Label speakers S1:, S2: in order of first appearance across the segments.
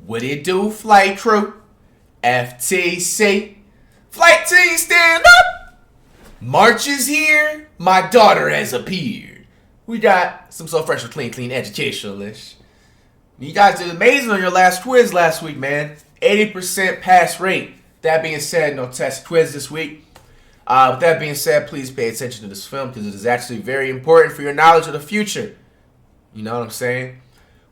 S1: What it do, flight crew? FTC. Flight team, stand up! March is here. My daughter has appeared. We got some so fresh and clean educationalists. You guys did amazing on your last quiz last week, man. 80% pass rate. That being said, no test quiz this week. With that being said, please pay attention to this film because it is actually very important for your knowledge of the future. You know what I'm saying?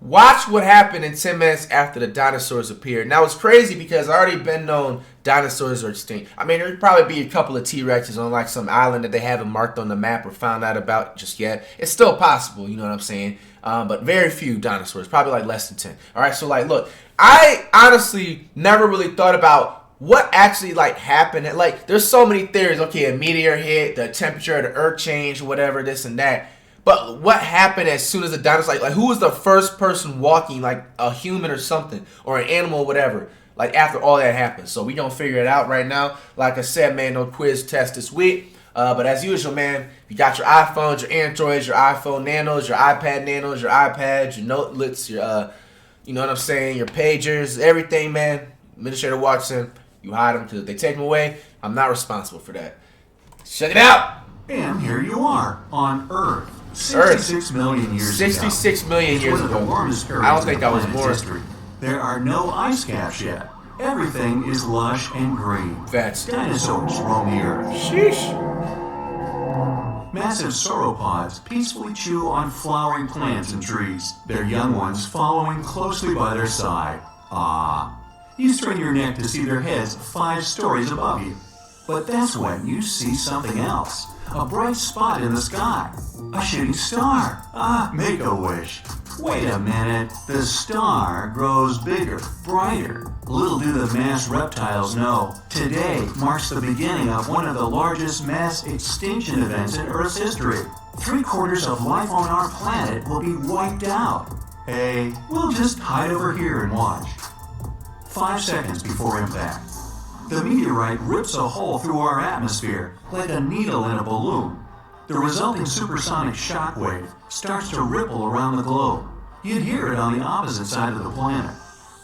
S1: Watch what happened in 10 minutes after the dinosaurs appeared. Now, it's crazy because I already been known dinosaurs are extinct. I mean, there'd probably be a couple of T-Rexes on like some island that they haven't marked on the map or found out about just yet. It's still possible, you know what I'm saying? But very few dinosaurs, probably like less than 10. All right, so like, look, I honestly never really thought about what actually like happened. Like, there's so many theories. Okay, a meteor hit, the temperature of the earth changed, whatever, this and that. But what happened as soon as the dinosaur, like who was the first person walking, like a human or something, or an animal or whatever, like after all that happened? So we gonna figure it out right now. Like I said, man, no quiz test this week. But as usual, man, you got your iPhones, your Androids, your iPhone Nanos, your iPad Nanos, your iPads, your notelets, your, you know what I'm saying, your pagers, everything, man. Administrator Watson, you hide them because if they take them away, I'm not responsible for that. Check it out.
S2: And here you are on Earth. 66 million years
S1: 66 million years ago. I don't think that was more.
S2: History. There are no ice caps yet. Everything is lush and green.
S1: That's
S2: Dinosaurs roam the earth.
S1: Sheesh.
S2: Massive sauropods peacefully chew on flowering plants and trees, their young ones following closely by their side. You strain your neck to see their heads 5 stories above you. But that's when you see something else. A bright spot in the sky. A shooting star. Make a wish. Wait a minute. The star grows bigger, brighter. Little do the mass reptiles know, today marks the beginning of one of the largest mass extinction events in Earth's history. 3/4 of life on our planet will be wiped out. Hey, we'll just hide over here and watch. 5 seconds before impact. The meteorite rips a hole through our atmosphere like a needle in a balloon. The resulting supersonic shockwave starts to ripple around the globe. You'd hear it on the opposite side of the planet.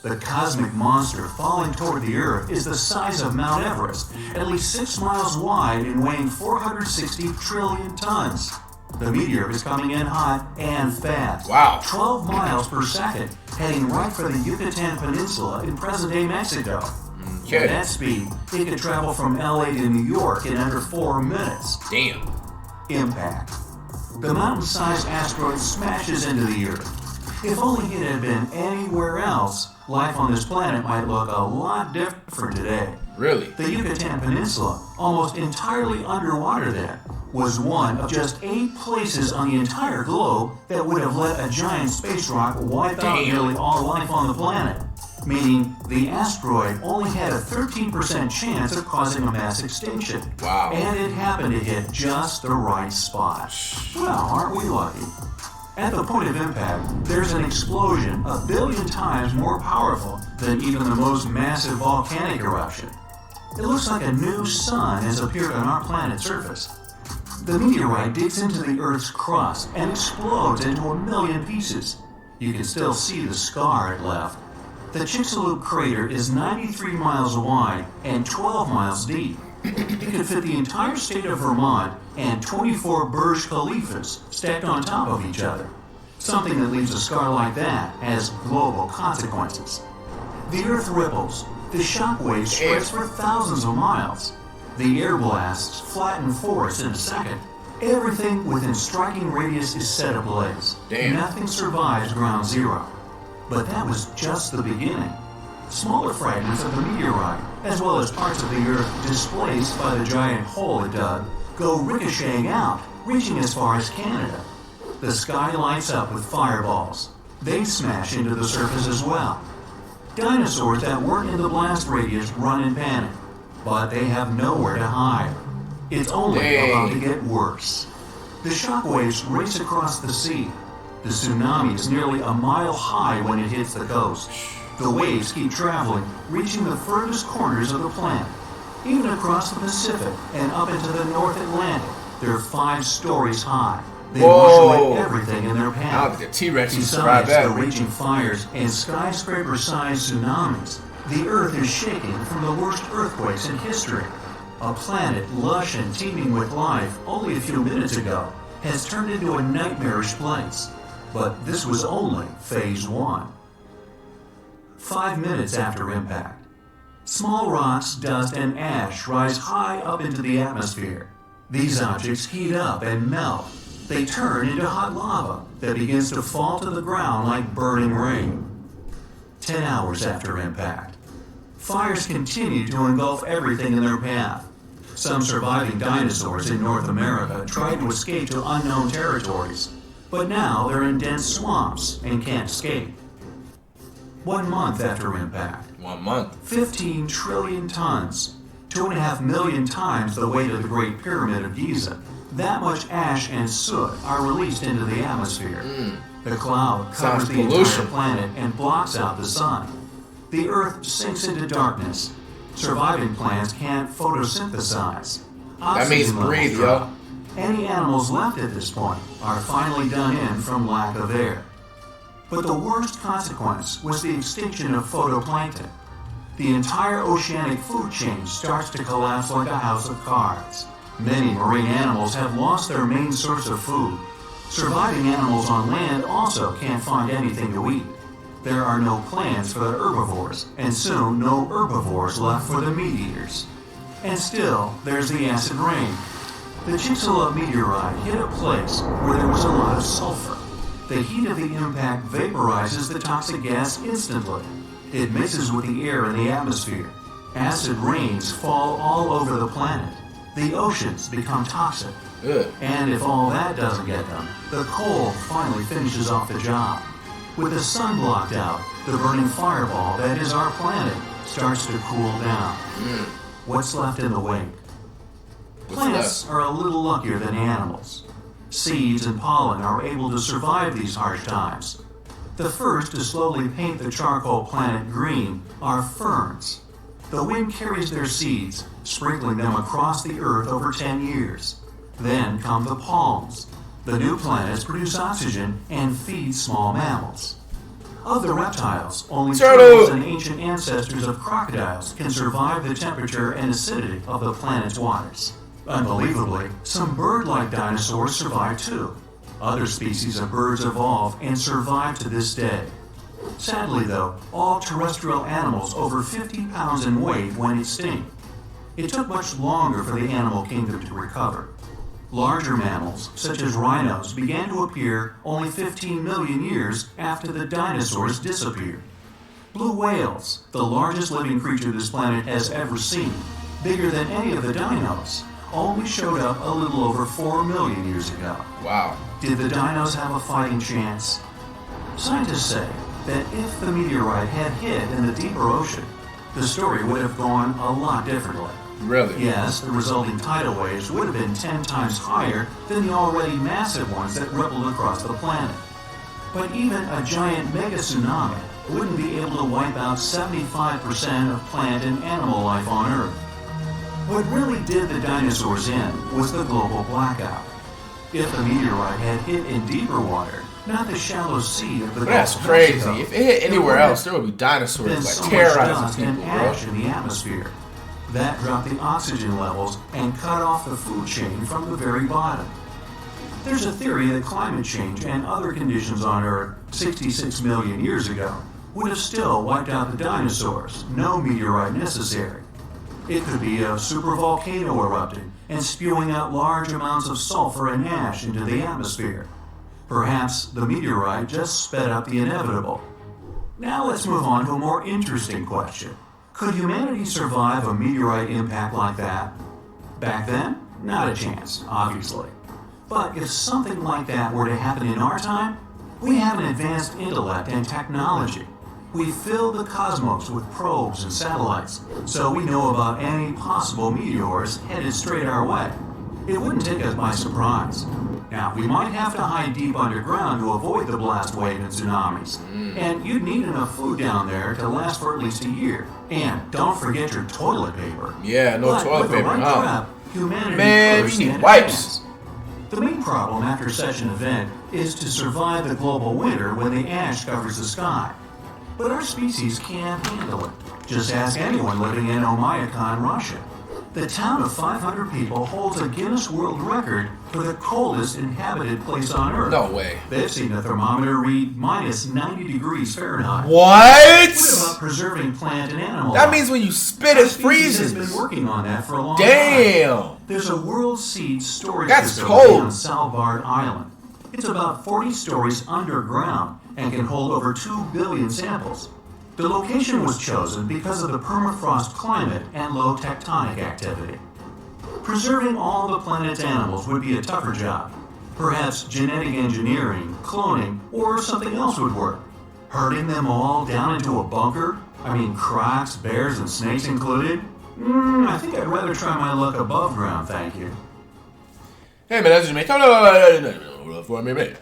S2: The cosmic monster falling toward the Earth is the size of Mount Everest, at least 6 miles wide and weighing 460 trillion tons. The meteor is coming in hot and fast.
S1: Wow.
S2: 12 miles per second, heading right for the Yucatan Peninsula in present-day Mexico.
S1: Okay.
S2: At that speed, it could travel from LA to New York in under 4 minutes.
S1: Damn.
S2: Impact. The mountain-sized asteroid smashes into the Earth. If only it had been anywhere else, life on this planet might look a lot different today.
S1: Really?
S2: The Yucatan Peninsula, almost entirely underwater then, was one of just 8 places on the entire globe that would have let a giant space rock wipe out nearly all life on the planet. Meaning the asteroid only had a 13% chance of causing a mass extinction.
S1: Wow.
S2: And it happened to hit just the right spot. Well, aren't we lucky? At the point of impact, there's an explosion 1 billion times more powerful than even the most massive volcanic eruption. It looks like a new sun has appeared on our planet's surface. The meteorite digs into the Earth's crust and explodes into 1 million pieces. You can still see the scar it left. The Chicxulub crater is 93 miles wide and 12 miles deep. It could fit the entire state of Vermont and 24 Burj Khalifas stacked on top of each other. Something that leaves a scar like that has global consequences. The Earth ripples. The shockwave spreads for thousands of miles. The air blasts flatten forests in a second. Everything within striking radius is set ablaze.
S1: Damn.
S2: Nothing survives ground zero. But that was just the beginning. Smaller fragments of the meteorite, as well as parts of the Earth displaced by the giant hole it dug, go ricocheting out, reaching as far as Canada. The sky lights up with fireballs. They smash into the surface as well. Dinosaurs that weren't in the blast radius run in panic, but they have nowhere to hide. It's only about to get worse. The shockwaves race across the sea. The tsunami is nearly a mile high when it hits the coast. The waves keep traveling, reaching the furthest corners of the planet. Even across the Pacific and up into the North Atlantic, they're 5 stories high. They wash
S1: Whoa.
S2: away everything in their
S1: I don't
S2: path.
S1: think a T-Rex can survive
S2: Besides the
S1: that.
S2: raging fires and skyscraper-sized tsunamis, the Earth is shaking from the worst earthquakes in history. A planet lush and teeming with life only a few minutes ago has turned into a nightmarish place. But this was only phase 1. 5 minutes after impact, small rocks, dust, and ash rise high up into the atmosphere. These objects heat up and melt. They turn into hot lava that begins to fall to the ground like burning rain. 10 hours after impact, fires continue to engulf everything in their path. Some surviving dinosaurs in North America tried to escape to unknown territories, but now they're in dense swamps and can't escape. 1 month after impact,
S1: 1 month.
S2: 15 trillion tons, 2.5 million times the weight of the Great Pyramid of Giza. That much ash and soot are released into the atmosphere. The cloud covers
S1: Sounds
S2: the entire
S1: pollution.
S2: planet and blocks out the sun. The Earth sinks into darkness. Surviving plants can't photosynthesize.
S1: That means
S2: Oxygen levels
S1: breathe,
S2: drop.
S1: yo.
S2: Any animals left at this point are finally done in from lack of air. But the worst consequence was the extinction of photoplankton. The entire oceanic food chain starts to collapse like a house of cards. Many marine animals have lost their main source of food. Surviving animals on land also can't find anything to eat. There are no plants for the herbivores, and soon no herbivores left for the meat eaters. And still, there's the acid rain. The Chicxulub meteorite hit a place where there was a lot of sulfur. The heat of the impact vaporizes the toxic gas instantly. It mixes with the air in the atmosphere. Acid rains fall all over the planet. The oceans become toxic.
S1: Ugh.
S2: And if all that doesn't get them, the coal finally finishes off the job. With the sun blocked out, the burning fireball that is our planet starts to cool down. What's left in the wake? Plants are a little luckier than animals. Seeds and pollen are able to survive these harsh times. The first to slowly paint the charcoal planet green are ferns. The wind carries their seeds, sprinkling them across the earth over 10 years. Then come the palms. The new planets produce oxygen and feed small mammals. Of the reptiles, only turtles and ancient ancestors of crocodiles can survive the temperature and acidity of the planet's waters. Unbelievably, some bird-like dinosaurs survive too. Other species of birds evolve and survive to this day. Sadly though, all terrestrial animals over 50 pounds in weight went extinct. It took much longer for the animal kingdom to recover. Larger mammals, such as rhinos, began to appear only 15 million years after the dinosaurs disappeared. Blue whales, the largest living creature this planet has ever seen, bigger than any of the dinos, only showed up a little over 4 million years ago.
S1: Wow.
S2: Did the dinos have a fighting chance? Scientists say that if the meteorite had hit in the deeper ocean, the story would have gone a lot differently.
S1: Really?
S2: Yes, the resulting tidal waves would have been 10 times higher than the already massive ones that rippled across the planet. But even a giant mega tsunami wouldn't be able to wipe out 75% of plant and animal life on Earth. What really did the dinosaurs in was the global blackout. If the meteorite had hit in deeper water, not the shallow sea of the Gulf
S1: That's
S2: of
S1: crazy.
S2: Mexico,
S1: If it hit anywhere else, there would be
S2: been
S1: dinosaurs
S2: so
S1: like
S2: much dust
S1: terrorizing
S2: and
S1: people, bro.
S2: ash in the atmosphere. That dropped the oxygen levels and cut off the food chain from the very bottom. There's a theory that climate change and other conditions on Earth 66 million years ago would have still wiped out the dinosaurs, no meteorite necessary. It could be a supervolcano erupting and spewing out large amounts of sulfur and ash into the atmosphere. Perhaps the meteorite just sped up the inevitable. Now let's move on to a more interesting question. Could humanity survive a meteorite impact like that? Back then, not a chance, obviously. But if something like that were to happen in our time, we have an advanced intellect and technology. We fill the cosmos with probes and satellites, so we know about any possible meteors headed straight our way. It wouldn't take us by surprise. Now, we might have to hide deep underground to avoid the blast wave and tsunamis. And you'd need enough food down there to last for at least a year. And don't forget your toilet paper.
S1: Yeah, no
S2: But
S1: toilet
S2: with the
S1: paper,
S2: right
S1: huh?
S2: prep, humanity
S1: Man,
S2: could
S1: you need
S2: stand a
S1: wipes.
S2: chance. The main problem after such an event is to survive the global winter when the ash covers the sky. But our species can't handle it. Just ask anyone living in Oymyakon, Russia. The town of 500 people holds a Guinness World Record for the coldest inhabited place on Earth.
S1: No way.
S2: They've seen the thermometer read minus 90 degrees Fahrenheit.
S1: What?
S2: What about preserving plant and animal
S1: That
S2: life?
S1: means when you spit, it freezes.
S2: Has been working on that for a long time.
S1: Damn.
S2: There's a World Seed storage
S1: That's
S2: facility
S1: cold.
S2: on Svalbard Island. It's about 40 stories underground and can hold over 2 billion samples. The location was chosen because of the permafrost climate and low tectonic activity. Preserving all the planet's animals would be a tougher job. Perhaps genetic engineering, cloning, or something else would work. Herding them all down into a bunker? I mean, crocs, bears, and snakes included? I think I'd rather try my luck above ground, thank you.
S1: Hey, man, that's just me. Come on, for a minute.